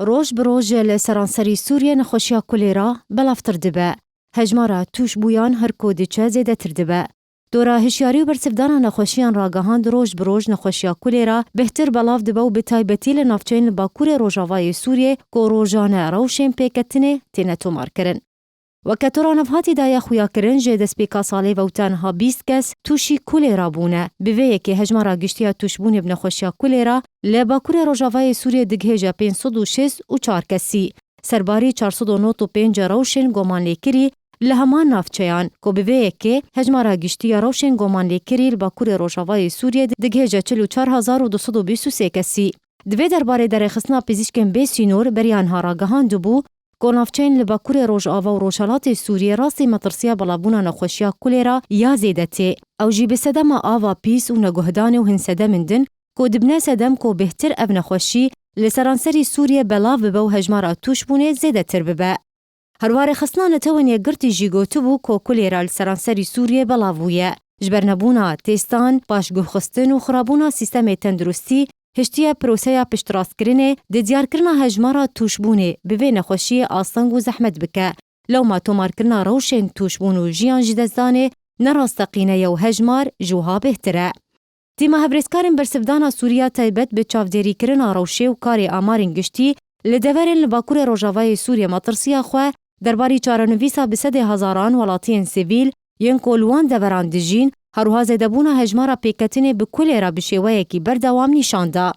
روج بروج لسرانسری سوریه نخوشیا کولێرا بەڵافتر دەبێ. هەژمارە توش بوویان هەر کۆدیچە زێدەتر دەبێ. دۆرە هشیاری و بەرسەفدانا نەخۆشیان ڕاگەهاند ڕۆژ بڕۆژ نەخۆشیا کولێرا بهتر بەڵاو دەبە و بەتایبەتی لە ناوچەین لە باکوورێ ڕۆژاوای سووریێ کۆ ڕۆژانە ڕەوشێن پێکەتنێ تێنە تۆمارکردن. وەکە تۆرانەڤاتی دایە خویاکردن ژێ دەستپێکا ساڵێ و تەنها 20 کەس تووشی کولێرا بوونە. بڤەیەکێ هەژمارە گشتیا توشبوونێ بنەخۆشیا کولێرا لە باکوورێ ڕۆژاوای سووریێ دگهێژە 564 کەسی. سەرباری 495 ڕەوشێن گۆمان لێکری لە هەمان ناوچەیان کۆ بڤەیەکێ هەژمارە گشتیا ڕەوشێن گۆمان لێکری لە باکوورێ ڕۆژاوای سووریێ دگهێژە 44223 کەسی. دوێ دەربارەی دەرەخستنا پزیشکên بێ سینۆر بەریان هاڕاگەهاند بوو کۆناوچەین لە باکوورێ ڕۆژئاوا و ڕۆژهەڵاتی سووریێ ڕاستی مەترسیا بەڵابوونا نەخۆشیا کولێرا یا زێدەتێ. ئەو ژی بە سەدەما ئاوا پیس و نەگوهدانێ و هەنسەدە مندن کۆ دبنە سەدەم کۆ بهتر ئەڤ نەخۆشی لە سەرانسەری سووریێ بەڵاو ببە و هەژمارە توشبوونێ زێدەتر ببە. هەروارێ خستنانەتەوە نێگرتی ژی گوتبوو کۆ کولێرا لە سەرانسەری سووریێ بەڵاوبوویە. ژبەرنەبوونا تێستان، پاشگوخستن و خرابوونا سیستەمێ تەندروستی هشتیە پرۆسەیە پشتڕاستکردنێ دەدیارکردنا هەژمارە توشبوونێ بڤێ نەخۆشیە ئاسەنگ و زەحمەت بکە. لەوما تۆمارکردنا ڕەوشێن توشبوون و ژیان ژی دەستدانێ نەڕاستەقینەیە و هەژمار ژوها بهترە. تیمە هەبرێزکارên بەرسەفدانا سووریا تایبەت بە چاودێریکردنا ڕەوشێ و کارێ ئامارên گشتی لە دەڤەرên لە باکوورێ ڕۆژاوای سووریێ مەترسیا خۆ دەرباری چارەنوویسا بە سەدێ هەزاران وڵاتیên سیڤیل یەن کۆلوان دەڤەران دژین هەروها زێدەبوونا هەژمارە پێکەتنێ بە کولێرا بە شێوەیەکی بەردەوام نیشاندا.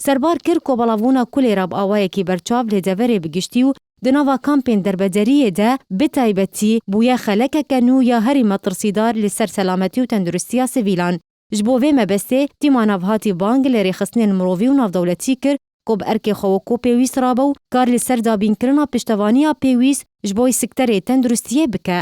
سەربار کرد کۆ بەڵاوبوونا کولێرا بە ئاوایەکی بەرچاو لێ دەڤەرێ بگشتی و دناوا کامپێن دەربەدەریێدا بتایبەتی بوویە خەلەکەکە نو یا هەری مەترسیدار لەسەر سەلامەتی و تەندروستیە سیڤیلان. ji bo vê mebestê tîma navhatî bang li rêxistinên mirovî û navdewletî kir ku bi erkê xwe wekû pêwîst rabe û kar li ser dabînkirina piştevaniya pêwîst ji bo sekterê tenduristiyê bike.